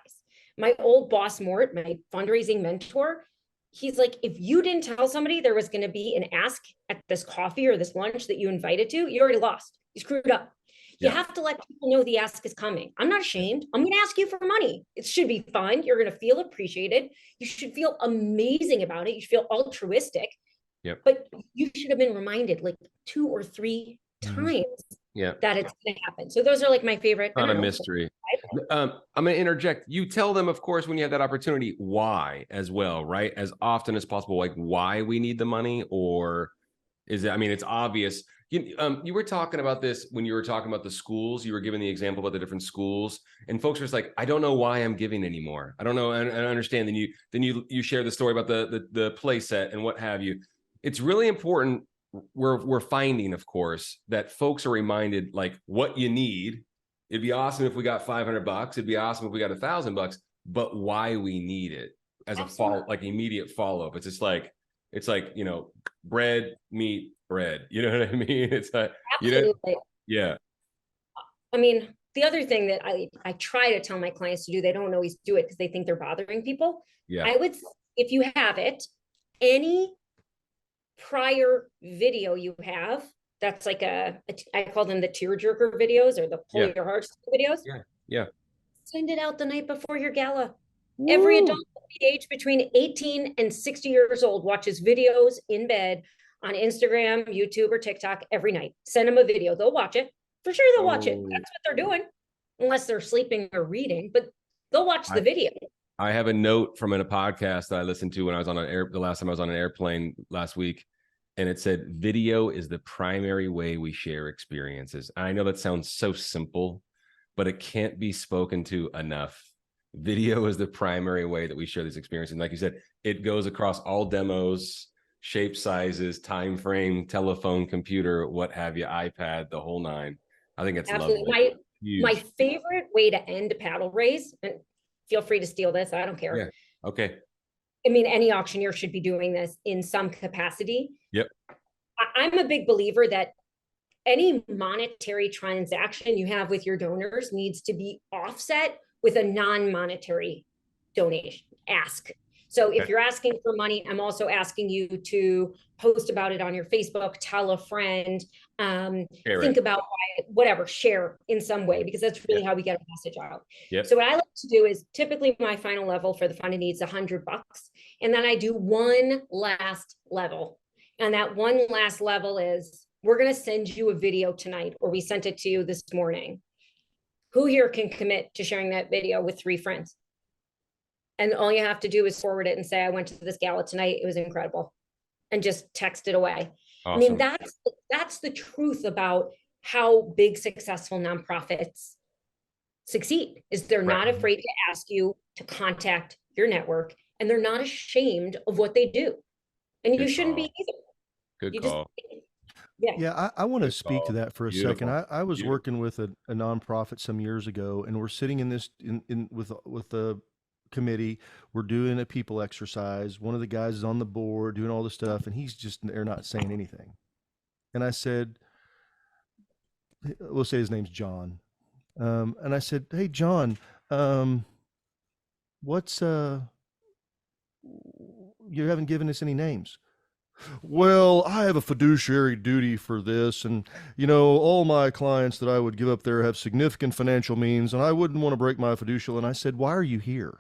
My old boss, Mort, my fundraising mentor, he's like, if you didn't tell somebody there was going to be an ask at this coffee or this lunch that you invited to, you already lost. You screwed up. You have to let people know the ask is coming. I'm not ashamed. I'm going to ask you for money. It should be fun. You're going to feel appreciated. You should feel amazing about it. You should feel altruistic. Yep. But you should have been reminded like 2 or 3 times that it's going to happen. So those are like my favorite. Not a mystery. I'm going to interject. You tell them, of course, when you have that opportunity, why as well, right? As often as possible, like why we need the money, or is it, I mean, it's obvious. You were talking about this when you were talking about the schools. You were giving the example about the different schools, and folks are just like, I don't know why I'm giving anymore. I don't know. I understand. Then you share the story about the play set and what have you. It's really important. We're finding, of course, that folks are reminded like what you need. It'd be awesome if we got $500. It'd be awesome if we got $1,000, but why we need it as Absolutely. like immediate follow-up. It's like, bread, meat, bread. You know what I mean? It's like, Absolutely. Yeah. I mean, the other thing that I try to tell my clients to do, they don't always do it because they think they're bothering people. Yeah. I would, if you have it, any prior video you have, that's like I call them the tearjerker videos or the pull your heart videos. Yeah. Send it out the night before your gala. Woo. Every adult age between 18 and 60 years old watches videos in bed on Instagram, YouTube, or TikTok every night. Send them a video. They'll watch it. For sure they'll watch it. That's what they're doing. Unless they're sleeping or reading, but they'll watch the video. I have a note from a podcast that I listened to when I was on the last time I was on an airplane last week. And it said, video is the primary way we share experiences. I know that sounds so simple, but it can't be spoken to enough. Video is the primary way that we share these experiences. And like you said, it goes across all demos, shape, sizes, time frame, telephone, computer, what have you, iPad, the whole nine. I think it's lovely. My favorite way to end a paddle raise, and feel free to steal this, I don't care. Yeah. Okay. I mean, any auctioneer should be doing this in some capacity. Yep. I'm a big believer that any monetary transaction you have with your donors needs to be offset with a non-monetary donation ask. So if you're asking for money, I'm also asking you to post about it on your Facebook, tell a friend, think about whatever, share in some way, because that's really how we get a message out. So what I like to do is typically my final level for the fund needs $100. And then I do one last level. And that one last level is, we're going to send you a video tonight, or we sent it to you this morning. Who here can commit to sharing that video with 3 friends? And all you have to do is forward it and say, I went to this gala tonight. It was incredible. And just text it away. Awesome. I mean, that's the truth about how big, successful nonprofits succeed, is they're not afraid to ask you to contact your network, and they're not ashamed of what they do. And you shouldn't be either. Good call. Yeah, I want to speak to that for a second. I was working with a nonprofit some years ago, and we're sitting in this with the committee. We're doing a people exercise. One of the guys is on the board doing all the stuff, and he's just there not saying anything. And I said, we'll say his name's John. And I said, hey, John, what's you haven't given us any names. Well, I have a fiduciary duty for this, and all my clients that I would give up there have significant financial means, and I wouldn't want to break my fiducial. And I said, why are you here?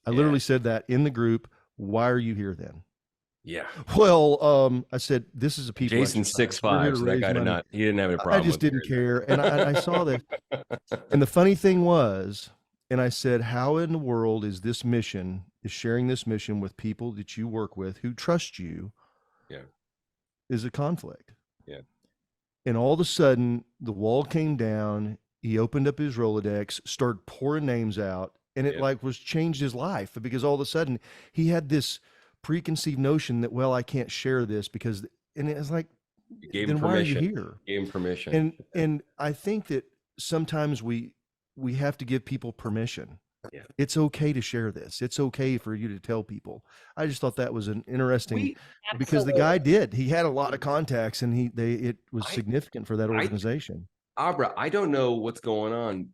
I literally said that in the group. Why are you here then? Yeah. Well, I said, this is a people Jason's exercise. We're here 6'5", to so that raise guy money. he didn't have any I problem just with didn't care. And I saw that. that. And the funny thing was, and I said, how in the world is sharing this mission with people that you work with who trust you Yeah. is a conflict. Yeah. And all of a sudden, the wall came down. He opened up his Rolodex, started pouring names out, and it like was changed his life, because all of a sudden he had this preconceived notion that, well, I can't share this because, and it was like, You gave him then why are you permission. here? Gave him permission. And I think that sometimes we have to give people permission. Yeah. It's okay to share this. It's okay for you to tell people. I just thought that was an interesting, because the guy he had a lot of contacts, and it was significant for that organization. Abra, I don't know what's going on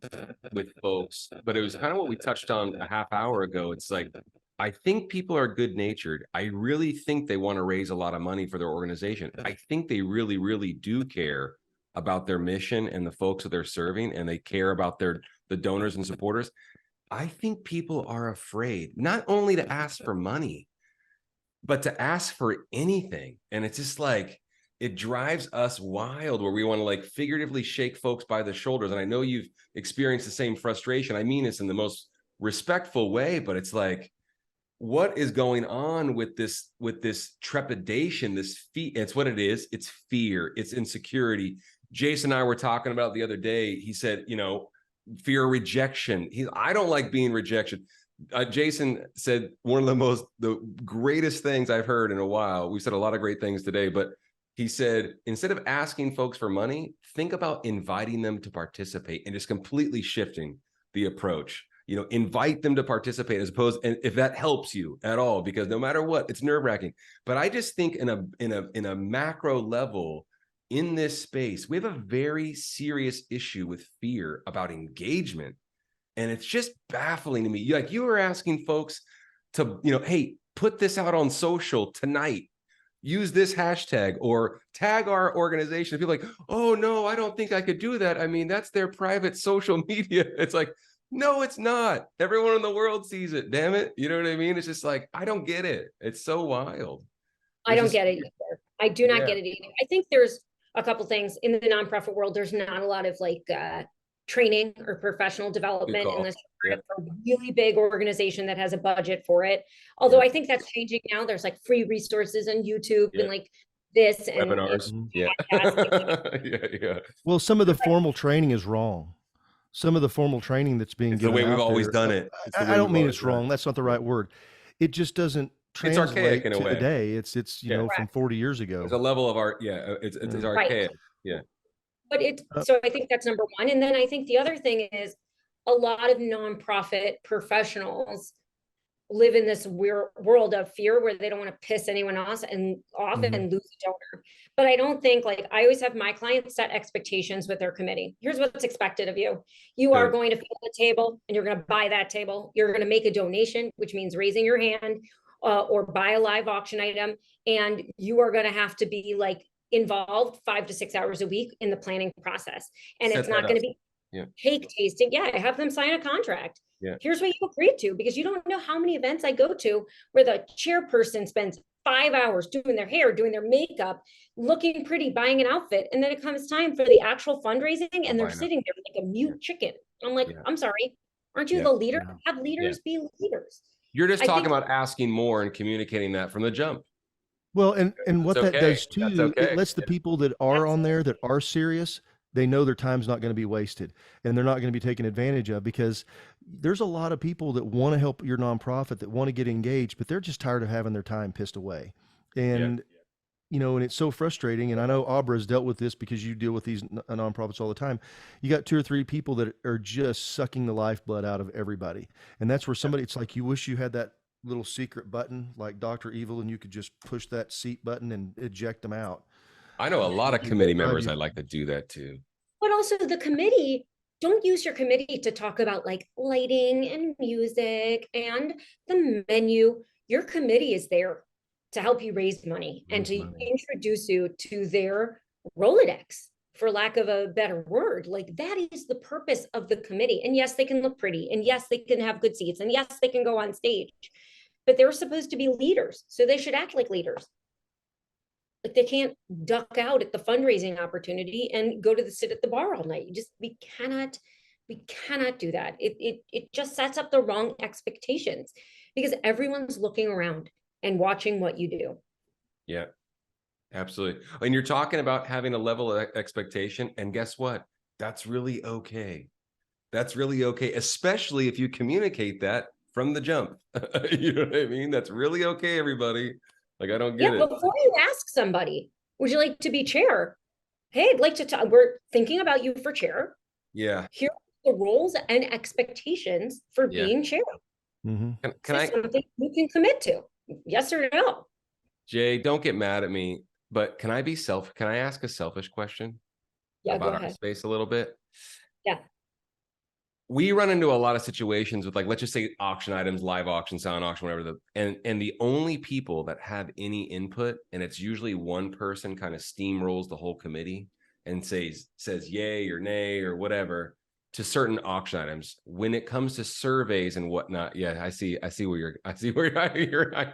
with folks, but it was kind of what we touched on a half hour ago. It's like, I think people are good natured. I really think they want to raise a lot of money for their organization. I think they really, really do care about their mission and the folks that they're serving, and they care about the donors and supporters. I think people are afraid not only to ask for money, but to ask for anything. And it's just like, it drives us wild, where we want to like figuratively shake folks by the shoulders. And I know you've experienced the same frustration. I mean this in the most respectful way, but it's like, what is going on with this trepidation, this fear? It's what it is. It's fear. It's insecurity. Jason and I were talking about the other day. He said, fear of rejection. I don't like being rejection. Jason said one of the greatest things I've heard in a while. We said a lot of great things today, but he said, instead of asking folks for money, think about inviting them to participate, and just completely shifting the approach. Invite them to participate, as opposed, and if that helps you at all, because no matter what, it's nerve-wracking. But I just think in a macro level, in this space, we have a very serious issue with fear about engagement. And it's just baffling to me. You were asking folks to, hey, put this out on social tonight. Use this hashtag or tag our organization. People like, oh no, I don't think I could do that. I mean, that's their private social media. It's like, no, it's not. Everyone in the world sees it. Damn it. You know what I mean? It's just like, I don't get it. It's so wild. I don't get it either. I do not get it either. I think there's a couple things in the nonprofit world. There's not a lot of training or professional development unless you're a really big organization that has a budget for it. Although I think that's changing now. There's like free resources on YouTube and like this and webinars. Well, some of the formal training is wrong. Some of the formal training that's being given the way we've out always there, done it. I don't mean it's wrong. That's not the right word. It just doesn't translate to today. It's from 40 years ago. There's a level of art. It's archaic. Yeah. But so I think that's number one. And then I think the other thing is, a lot of nonprofit professionals live in this weird world of fear where they don't want to piss anyone else and often lose a donor. But I don't think, I always have my clients set expectations with their committee. Here's what's expected of you. You are going to fill the table, and you're going to buy that table. You're going to make a donation, which means raising your hand, or buy a live auction item. And you are going to have to be involved 5 to 6 hours a week in the planning process. And it's not going to be cake tasting. I have them sign a contract. Here's what you agreed to, because you don't know how many events I go to where the chairperson spends 5 hours doing their hair, doing their makeup, looking pretty, buying an outfit. And then it comes time for the actual fundraising, and they're sitting there like a mute chicken. I'm like, I'm sorry, aren't you the leader? Have leaders be leaders. You're just talking about asking more and communicating that from the jump. Well, and what that does too, it lets the people that are on there, that are serious, they know their time's not going to be wasted, and they're not going to be taken advantage of, because there's a lot of people that want to help your nonprofit, that want to get engaged, but they're just tired of having their time pissed away. And, and it's so frustrating. And I know Abra's dealt with this, because you deal with these nonprofits all the time. You got 2 or 3 people that are just sucking the lifeblood out of everybody. And that's where it's like, you wish you had that little secret button like Dr. Evil, and you could just push that seat button and eject them out. I know a lot of committee members I'd like to do that too. But also the committee, don't use your committee to talk about lighting and music and the menu. Your committee is there to help you raise money and to introduce you to their Rolodex, for lack of a better word. That is the purpose of the committee. And yes, they can look pretty, and yes, they can have good seats, and yes, they can go on stage. but they're supposed to be leaders. So they should act like leaders. Like they can't duck out at the fundraising opportunity and go to sit at the bar all night. We cannot do that. It just sets up the wrong expectations because everyone's looking around and watching what you do. Yeah, absolutely. And you're talking about having a level of expectation, and guess what? That's really okay. That's really okay, especially if you communicate that from the jump. You know what I mean? That's really okay, everybody. Like, I don't get it. Before you ask somebody, would you like to be chair? Hey, I'd like to talk. We're thinking about you for chair. Yeah. Here are the roles and expectations for being chair. Can something you can commit to? Yes or no? Jay, don't get mad at me, but can I ask a selfish question? Yeah, about go ahead. our space a little bit? Yeah. We run into a lot of situations with, like, let's just say auction items, live auction, silent auction, whatever, and the only people that have any input, and it's usually one person, kind of steamrolls the whole committee and says yay or nay or whatever to certain auction items. When it comes to surveys and whatnot, yeah, I see where you're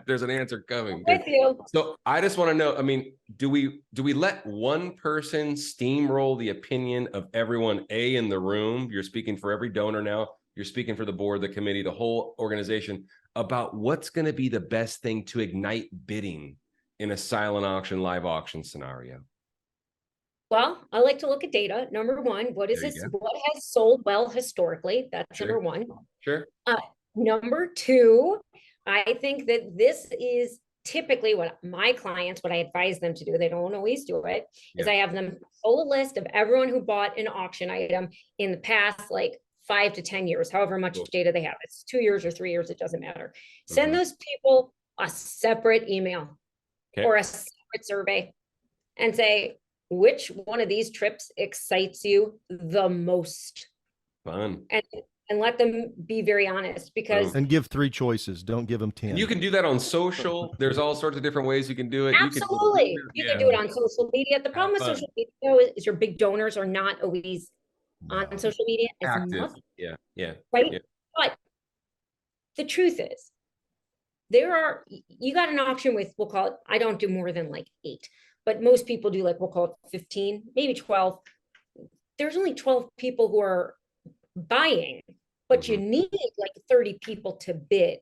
there's an answer coming. With you. So I just want to know, I mean, do we let one person steamroll the opinion of everyone in the room? You're speaking for every donor now. You're speaking for the board, the committee, the whole organization, about what's going to be the best thing to ignite bidding in a silent auction, live auction scenario? Well, I like to look at data. Number one, what has sold well historically? That's number one. Sure. Number two, I think that this is typically what my clients, what I advise them to do, they don't always do it, is I have them pull a list of everyone who bought an auction item in the past, like 5 to 10 years, however much data they have. It's 2 years or 3 years, it doesn't matter. Send those people a separate email or a separate survey and say, which one of these trips excites you the most? Fun. And let them be very honest, because and give 3 choices. Don't give them 10. And you can do that on social. There's all sorts of different ways you can do it. Absolutely. You can do it on social media. The problem with social media is your big donors are not always on social media as active. much. Yeah. Right. Yeah. But the truth is, you got an auction with, we'll call it, I don't do more than like 8, but most people do, like, we'll call it 15, maybe 12. There's only 12 people who are buying, but you need like 30 people to bid.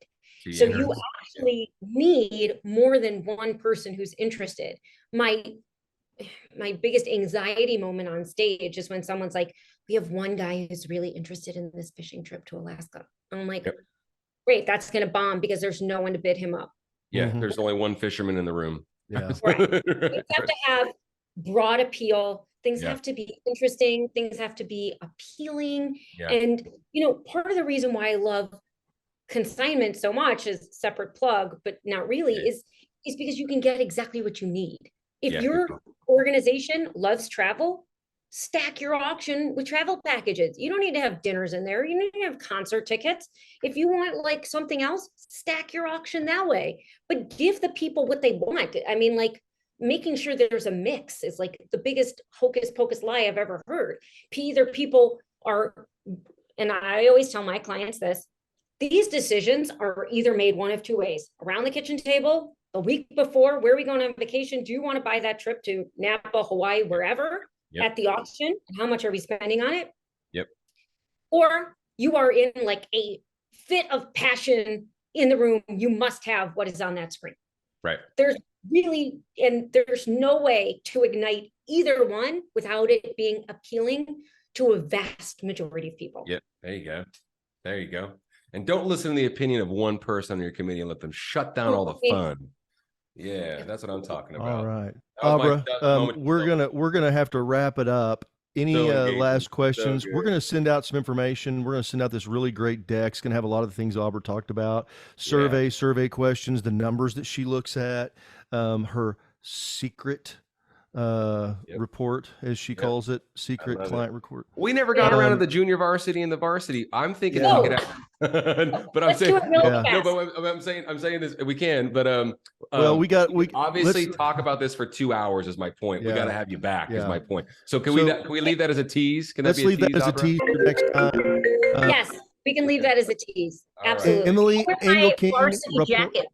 So you actually need more than one person who's interested. My biggest anxiety moment on stage is when someone's like, we have one guy who's really interested in this fishing trip to Alaska. And I'm like, great, that's going to bomb because there's no one to bid him up. Yeah, there's only one fisherman in the room. Yeah. Right. You have to have broad appeal. Things have to be interesting. Things have to be appealing. And, part of the reason why I love consignment so much, is separate plug, but not really, is because you can get exactly what you need. If your organization loves travel, stack your auction with travel packages. You don't need to have dinners in there. You need to have concert tickets. If you want like something else, stack your auction that way, but give the people what they want. I mean, like, making sure that there's a mix is like the biggest hocus pocus lie I've ever heard. Either people are, and I always tell my clients this, these decisions are either made one of 2 ways: around the kitchen table, the week before, where are we going on vacation? Do you want to buy that trip to Napa, Hawaii, wherever, at the auction? And how much are we spending on it? Or you are in like a fit of passion in the room. You must have what is on that screen. Right. There's no way to ignite either one without it being appealing to a vast majority of people. Yep. There you go. And don't listen to the opinion of one person on your committee and let them shut down all the fun. Yeah, that's what I'm talking about. All right. Abra, we're gonna have to wrap it up. Any last questions? We're going to send out some information. We're going to send out this really great deck. It's going to have a lot of the things Abra talked about. Survey questions, the numbers that she looks at, her secret report, as she calls it, secret client report. We never got around to the junior varsity and the varsity. I'm thinking we could have, but I'm saying, I'm saying this, we can, but well, we obviously talk about this for 2 hours is my point. We got to have you back is my point. So can we leave that as a tease? Can that be a tease? Let's leave that as a tease for next time. Yes. We can leave that as a tease. All right. Absolutely. Emily, Angel King, varsity jacket.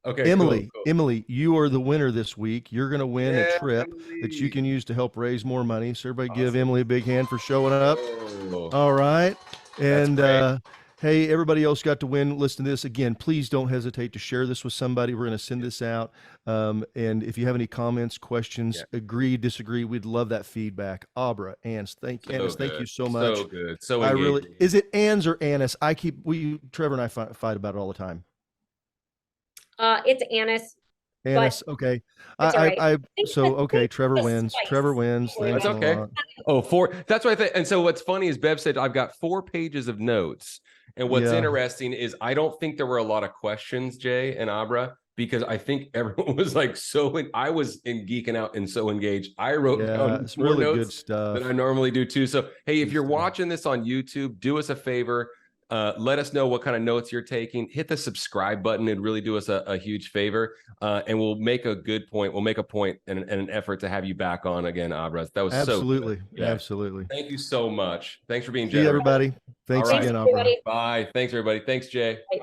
Okay, Emily, cool. Emily, you are the winner this week. You're going to win a trip Emily. that you can use to help raise more money. So everybody give Emily a big hand for showing up. Oh. All right. And hey, everybody else got to win. Listen to this again. Please don't hesitate to share this with somebody. We're going to send this out. And if you have any comments, questions, agree, disagree, we'd love that feedback. Abra Annes, thank you so much. So good. So I really, is it Annes or Annes? Trevor and I fight about it all the time. It's Annes. Annes, okay. Trevor wins. Trevor wins. Thanks. That's okay. That's what I think. And so what's funny is Bev said, I've got 4 pages of notes. And what's interesting is I don't think there were a lot of questions, Jay and Abra, because I think everyone was like I was geeking out and so engaged. I wrote down more really notes good stuff than I normally do too. So, hey, if you're watching this on YouTube, do us a favor. Let us know what kind of notes you're taking. Hit the subscribe button. It'd really do us a huge favor. And we'll make a good point. We'll make a point and an effort to have you back on again, Abra. That was absolutely so good. Absolutely. Thank you so much. Thanks for being generous. See everybody. Thanks again, Abra. Bye. Thanks, everybody. Thanks, Jay. Bye.